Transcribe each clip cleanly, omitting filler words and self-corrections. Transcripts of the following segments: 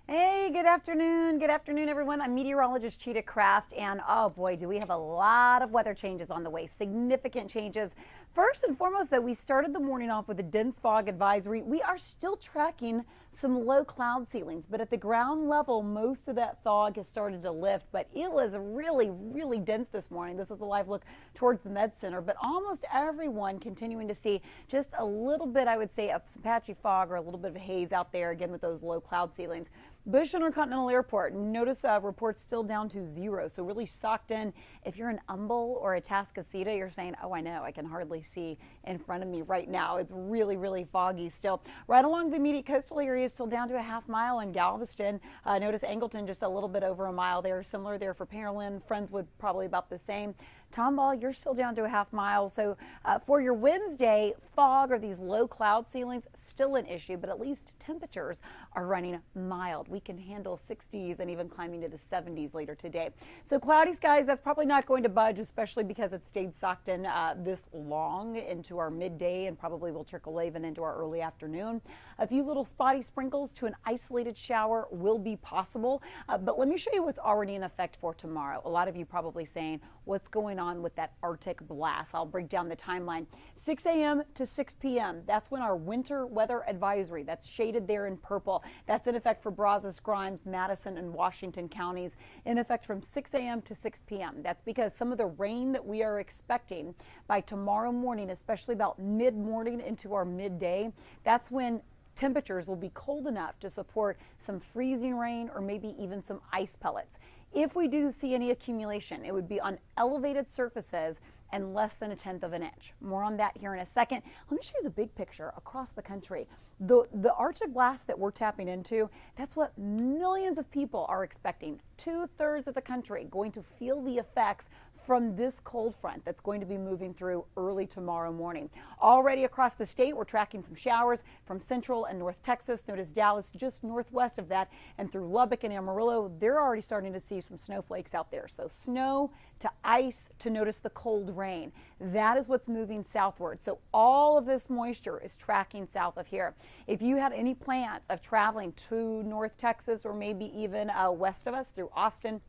Hey, good afternoon. Good afternoon, everyone. I'm Meteorologist Chita Craft, and oh boy, do we have a lot of weather changes on the way, significant changes. First and foremost, that we started the morning off with a dense fog advisory. We are still tracking some low cloud ceilings, but at the ground level, most of that fog has started to lift, but it was really dense this morning. This is a live look towards the Med Center, but almost everyone continuing to see just a little bit, I would say, of some patchy fog or a little bit of haze out there, again, with those low cloud ceilings. Bush Intercontinental Airport, notice reports still down to 0, so really socked in. If you're in Humble or Atascocita, you're saying, oh, I know, I can hardly see in front of me right now. It's really foggy still. Right along the immediate coastal area, still down to a half mile in Galveston. Notice Angleton just a little bit over a mile there. Similar there for Pearland. Friendswood probably about the same. Tomball, you're still down to a half mile. So for your Wednesday, fog or these low cloud ceilings, still an issue, but at least temperatures are running mild. We can handle 60s and even climbing to the 70s later today. So cloudy skies, that's probably not going to budge, especially because it stayed socked in this long into our midday and probably will trickle even into our early afternoon. A few little spotty sprinkles to an isolated shower will be possible, but let me show you what's already in effect for tomorrow. A lot of you probably saying, what's going on with that Arctic blast? I'll break down the timeline. 6 a.m. to 6 p.m. That's when our winter weather advisory, that's shaded there in purple, that's in effect for Brazos, Grimes, Madison, and Washington counties, in effect from 6 a.m. to 6 p.m. That's because some of the rain that we are expecting by tomorrow morning, especially about mid-morning into our midday, that's when temperatures will be cold enough to support some freezing rain or maybe even some ice pellets. If we do see any accumulation, it would be on elevated surfaces and less than 1/10 of an inch. More on that here in a second. Let me show you the big picture across the country. The Arctic blast that we're tapping into, that's what millions of people are expecting. 2/3 of the country going to feel the effects from this cold front that's going to be moving through early tomorrow morning. Already across the state, we're tracking some showers from central and north Texas. Notice Dallas just northwest of that, and through Lubbock and Amarillo, they're already starting to see some snowflakes out there. So snow to ice to notice the cold rain. That is what's moving southward. So all of this moisture is tracking south of here. If you had any plans of traveling to North Texas or maybe even west of us through Austin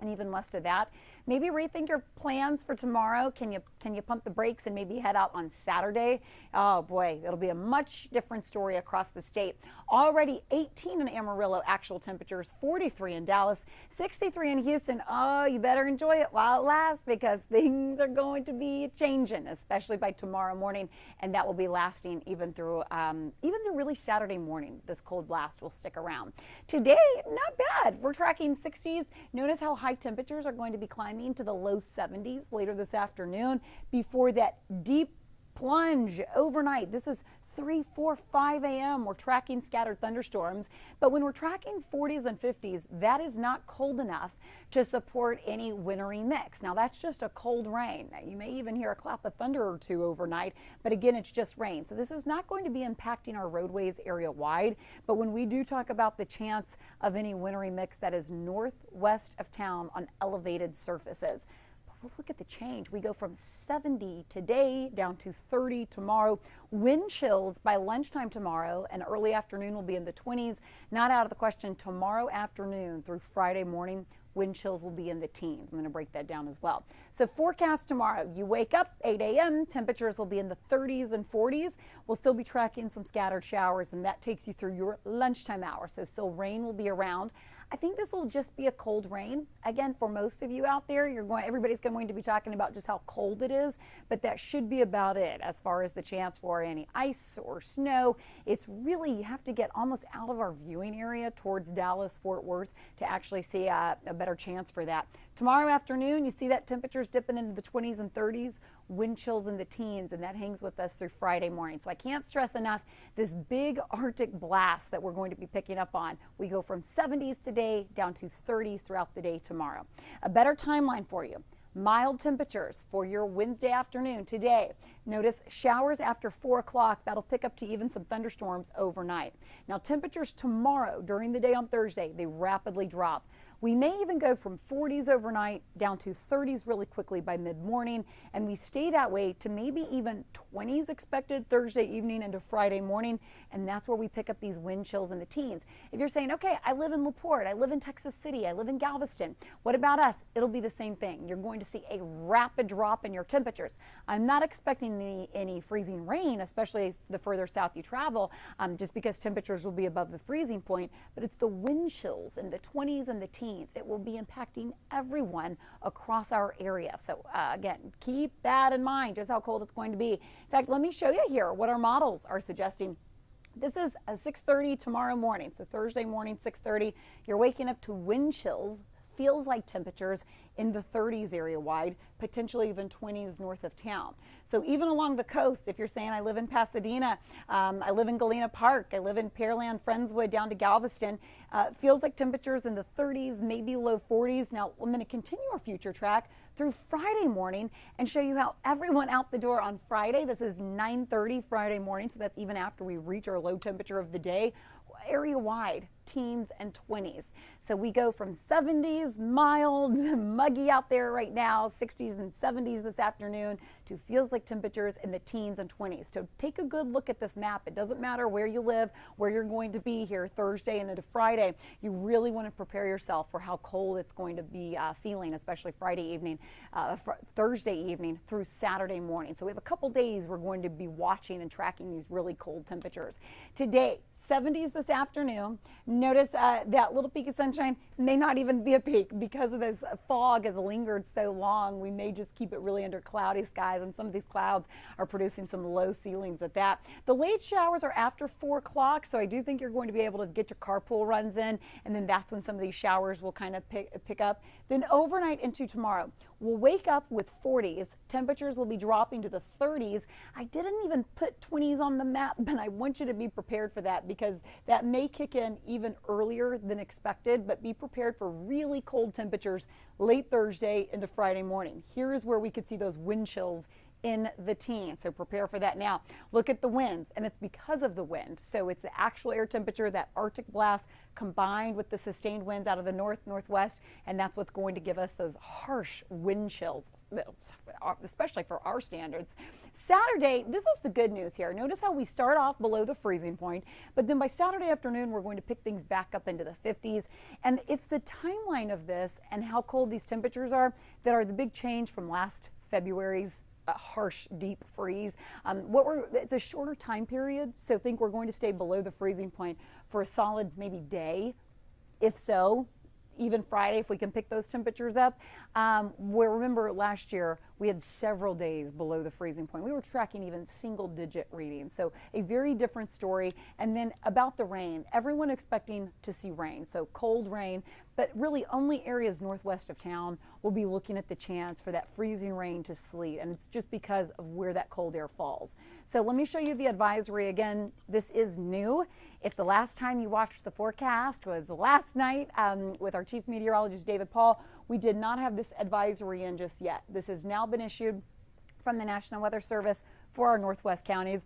and even west of that, maybe rethink your plans for tomorrow. Can you pump the brakes and maybe head out on Saturday? Oh boy, it'll be a much different story across the state. Already 18 in Amarillo, actual temperatures, 43 in Dallas, 63 in Houston. Oh, you better enjoy it while it lasts because things are going to be changing, especially by tomorrow morning, and that will be lasting even through really Saturday morning. This cold blast will stick around. Today, not bad. We're tracking 60s. Notice how high temperatures are going to be climbing to the low 70s later this afternoon before that deep plunge overnight. This is 3, 4, 5 a.m. We're tracking scattered thunderstorms, but when we're tracking 40s and 50s, that is not cold enough to support any wintry mix. Now that's just a cold rain. Now, you may even hear a clap of thunder or two overnight, but again, it's just rain. So this is not going to be impacting our roadways area wide, but when we do talk about the chance of any wintry mix, that is northwest of town on elevated surfaces. Look at the change. We go from 70 today down to 30 tomorrow. Wind chills by lunchtime tomorrow and early afternoon will be in the 20s. Not out of the question tomorrow afternoon through Friday morning. Wind chills will be in the teens. I'm going to break that down as well. So forecast tomorrow, you wake up 8 a.m. temperatures will be in the 30s and 40s. We'll still be tracking some scattered showers, and that takes you through your lunchtime hour. So still rain will be around. I think this will just be a cold rain. Again, for most of you out there, everybody's going to be talking about just how cold it is, but that should be about it as far as the chance for any ice or snow. It's really, you have to get almost out of our viewing area towards Dallas, Fort Worth to actually see a better chance for that. Tomorrow afternoon, you see that temperatures dipping into the 20s and 30s, wind chills in the teens, and that hangs with us through Friday morning. So I can't stress enough this big Arctic blast that we're going to be picking up on. We go from 70s today down to 30s throughout the day tomorrow. A better timeline for you. Mild temperatures for your Wednesday afternoon today. Notice showers after 4 o'clock. That'll pick up to even some thunderstorms overnight. Now temperatures tomorrow during the day on Thursday, they rapidly drop. We may even go from 40s overnight down to 30s really quickly by mid-morning, and we stay that way to maybe even 20s expected Thursday evening into Friday morning, and that's where we pick up these wind chills in the teens. If you're saying, okay, I live in LaPorte, I live in Texas City, I live in Galveston, what about us? It'll be the same thing. You're going to see a rapid drop in your temperatures. I'm not expecting any freezing rain, especially the further south you travel, just because temperatures will be above the freezing point, but it's the wind chills in the 20s and the teens. It will be impacting everyone across our area. So again, keep that in mind, just how cold it's going to be. In fact, let me show you here what our models are suggesting. This is a 6:30 tomorrow morning, so Thursday morning, 6:30. You're waking up to wind chills, feels like temperatures in the 30s area wide, potentially even 20s north of town. So even along the coast, if you're saying I live in Pasadena, I live in Galena Park, I live in Pearland, Friendswood, down to Galveston, feels like temperatures in the 30s, maybe low 40s. Now I'm going to continue our future track through Friday morning and show you how everyone out the door on Friday, this is 9:30 Friday morning, so that's even after we reach our low temperature of the day, area wide, teens and 20s. So we go from 70s, mild, muggy out there right now, 60s and 70s this afternoon, to feels like temperatures in the teens and 20s. So take a good look at this map. It doesn't matter where you live, where you're going to be here Thursday and into Friday. You really want to prepare yourself for how cold it's going to be feeling, especially Friday evening, Thursday evening through Saturday morning. So we have a couple days we're going to be watching and tracking these really cold temperatures. Today, 70s this afternoon. Notice that little peak of sunshine may not even be a peak because of this fog has lingered so long. We may just keep it really under cloudy skies, and some of these clouds are producing some low ceilings at that. The late showers are after 4 o'clock, so I do think you're going to be able to get your carpool runs in, and then that's when some of these showers will kind of pick up. Then overnight into tomorrow, we'll wake up with 40s. Temperatures will be dropping to the 30s. I didn't even put 20s on the map, but I want you to be prepared for that because that may kick in even earlier than expected, but be prepared for really cold temperatures late Thursday into Friday morning. Here is where we could see those wind chills in the teens, so prepare for that now. Look at the winds, and it's because of the wind. So it's the actual air temperature, that Arctic blast combined with the sustained winds out of the northwest, and that's what's going to give us those harsh wind chills, especially for our standards. Saturday, this is the good news here. Notice how we start off below the freezing point, but then by Saturday afternoon, we're going to pick things back up into the 50s, and it's the timeline of this and how cold these temperatures are that are the big change from last February's a harsh, deep freeze. It's a shorter time period, so think we're going to stay below the freezing point for a solid maybe day. If so, even Friday, if we can pick those temperatures up. Where remember last year, we had several days below the freezing point. We were tracking even single-digit readings, so a very different story. And then about the rain, everyone expecting to see rain, so cold rain, but really only areas northwest of town will be looking at the chance for that freezing rain to sleet, and it's just because of where that cold air falls. So let me show you the advisory again. This is new. If the last time you watched the forecast was last night with our Chief Meteorologist David Paul, we did not have this advisory in just yet. This has now been issued from the National Weather Service for our northwest counties.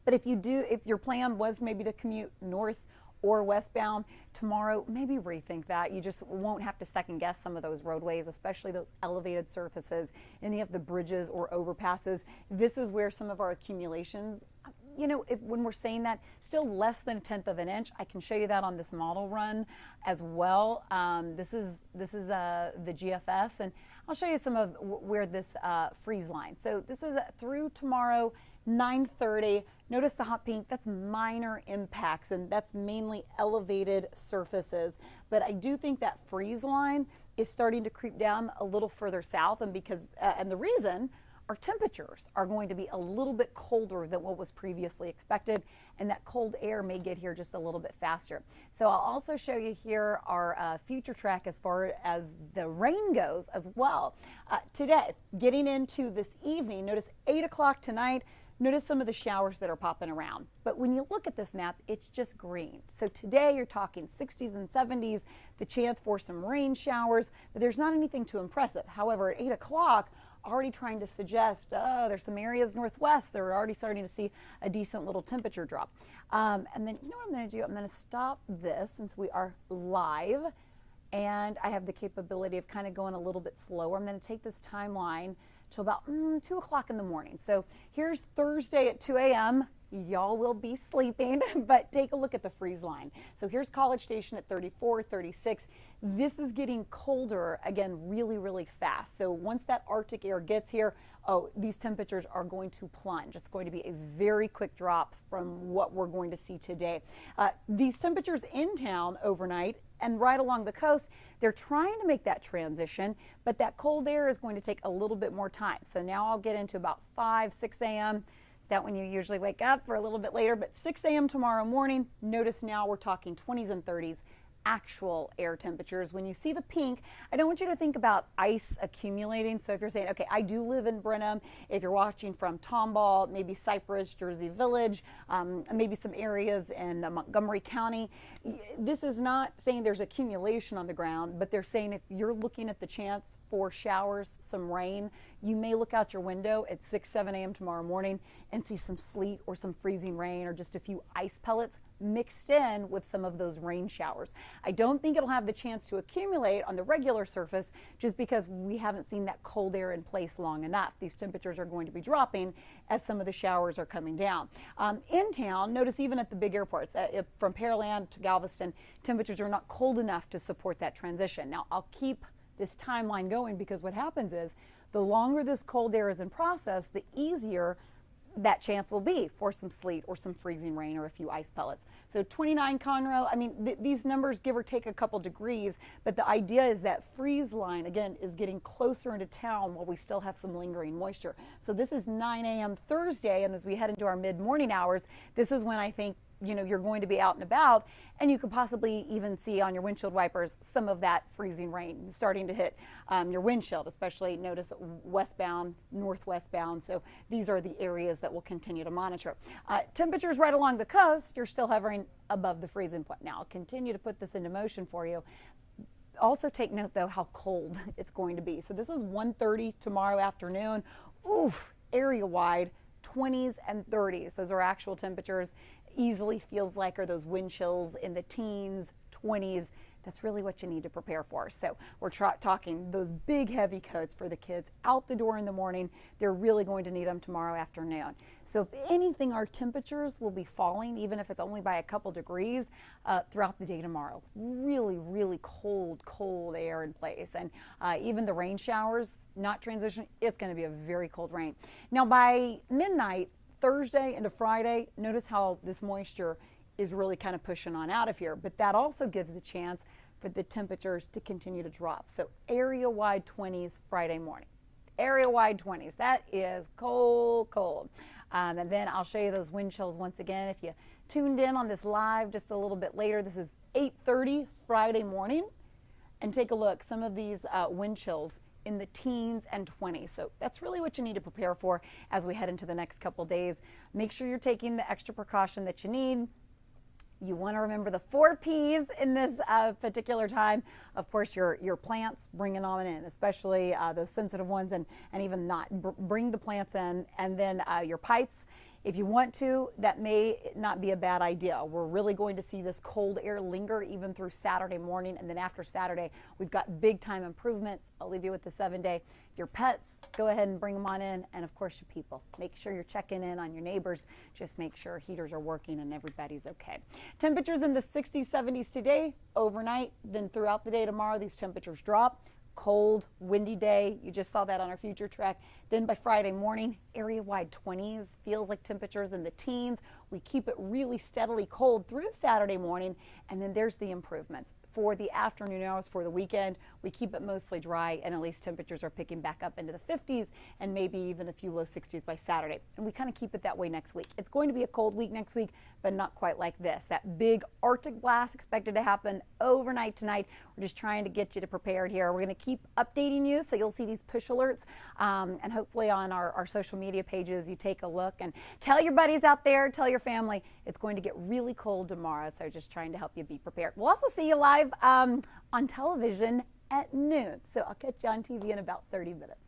But if your plan was maybe to commute north or westbound tomorrow, maybe rethink that. You just won't have to second guess some of those roadways, especially those elevated surfaces, any of the bridges or overpasses. This is where some of our accumulations, you know, when we're saying that, still less than 1/10 of an inch. I can show you that on this model run as well. This is the GFS, and I'll show you some of where this freeze line. So this is through tomorrow, 9:30. Notice the hot pink, that's minor impacts, and that's mainly elevated surfaces. But I do think that freeze line is starting to creep down a little further south, and the reason, our temperatures are going to be a little bit colder than what was previously expected, and that cold air may get here just a little bit faster. So I'll also show you here our future track as far as the rain goes as well. Today, getting into this evening, notice 8 o'clock tonight, notice some of the showers that are popping around. But when you look at this map, it's just green. So today you're talking 60s and 70s, the chance for some rain showers, but there's not anything too impressive. However, at 8 o'clock, already trying to suggest, there's some areas northwest that are already starting to see a decent little temperature drop. And then, you know what I'm going to do? I'm going to stop this since we are live. and I have the capability of kind of going a little bit slower. I'm going to take this timeline till about 2 o'clock in the morning. So here's Thursday at 2 a.m. Y'all will be sleeping, but take a look at the freeze line. So here's College Station at 34, 36. This is getting colder again really, really fast. So once that Arctic air gets here, these temperatures are going to plunge. It's going to be a very quick drop from what we're going to see today. These temperatures in town overnight and right along the coast, they're trying to make that transition, but that cold air is going to take a little bit more time. So now I'll get into about 5, 6 a.m. That when you usually wake up for a little bit later, but 6 a.m. tomorrow morning, notice now we're talking 20s and 30s actual air temperatures. When you see the pink, I don't want you to think about ice accumulating. So if you're saying, okay, I do live in Brenham, if you're watching from Tomball, maybe Cypress, Jersey Village, maybe some areas in Montgomery County, this is not saying there's accumulation on the ground, but they're saying if you're looking at the chance for showers, some rain, you may look out your window at 6, 7 a.m. tomorrow morning and see some sleet or some freezing rain or just a few ice pellets mixed in with some of those rain showers. I don't think it'll have the chance to accumulate on the regular surface just because we haven't seen that cold air in place long enough. These temperatures are going to be dropping as some of the showers are coming down. In town, notice even at the big airports, from Pearland to Galveston, temperatures are not cold enough to support that transition. Now, I'll keep this timeline going because what happens is the longer this cold air is in process, the easier that chance will be for some sleet or some freezing rain or a few ice pellets. So 29 Conroe, I mean, these numbers give or take a couple degrees, but the idea is that freeze line, again, is getting closer into town while we still have some lingering moisture. So this is 9 a.m. Thursday, and as we head into our mid-morning hours, this is when I think you're going to be out and about, and you could possibly even see on your windshield wipers some of that freezing rain starting to hit your windshield, especially notice westbound, northwestbound. So these are the areas that we'll continue to monitor. Temperatures right along the coast, you're still hovering above the freezing point. Now, I'll continue to put this into motion for you. Also take note, though, how cold it's going to be. So this is 1:30 tomorrow afternoon. Oof, area-wide, 20s and 30s. Those are actual temperatures. Easily feels like are those wind chills in the teens, 20s. That's really what you need to prepare for. So we're talking those big heavy coats for the kids out the door in the morning. They're really going to need them tomorrow afternoon. So if anything, our temperatures will be falling, even if it's only by a couple degrees throughout the day tomorrow. Really, really cold air in place. And even the rain showers, not transition, it's going to be a very cold rain. Now by midnight, Thursday into Friday, notice how this moisture is really kind of pushing on out of here, but that also gives the chance for the temperatures to continue to drop. So area-wide 20s Friday morning. Area-wide 20s. That is cold. And then I'll show you those wind chills once again. If you tuned in on this live just a little bit later, this is 8:30 Friday morning. And take a look, some of these wind chills in the teens and 20s. So that's really what you need to prepare for as we head into the next couple days. Make sure you're taking the extra precaution that you need. You want to remember the 4 P's in this particular time. Of course, your plants, bring it on in, especially those sensitive ones, and even not. Bring the plants in, and then your pipes. If you want to, that may not be a bad idea. We're really going to see this cold air linger even through Saturday morning, and then after Saturday, we've got big time improvements. I'll leave you with the 7-day. Your pets, go ahead and bring them on in, and of course your people. Make sure you're checking in on your neighbors. Just make sure heaters are working and everybody's okay. Temperatures in the 60s, 70s today, overnight, then throughout the day tomorrow, these temperatures drop. Cold, windy day. You just saw that on our future track. Then by Friday morning, area-wide 20s. Feels like temperatures in the teens. We keep it really steadily cold through Saturday morning, and then there's the improvements. For the afternoon hours for the weekend, we keep it mostly dry, and at least temperatures are picking back up into the 50s and maybe even a few low 60s by Saturday. And we kind of keep it that way next week. It's going to be a cold week next week, but not quite like this. That big Arctic blast expected to happen overnight tonight. We're just trying to get you to prepared here. We're going to keep updating you, so you'll see these push alerts, and hopefully on our social media pages you take a look and tell your buddies out there, tell your family. It's going to get really cold tomorrow, so just trying to help you be prepared. We'll also see you live on television at noon, so I'll catch you on TV in about 30 minutes.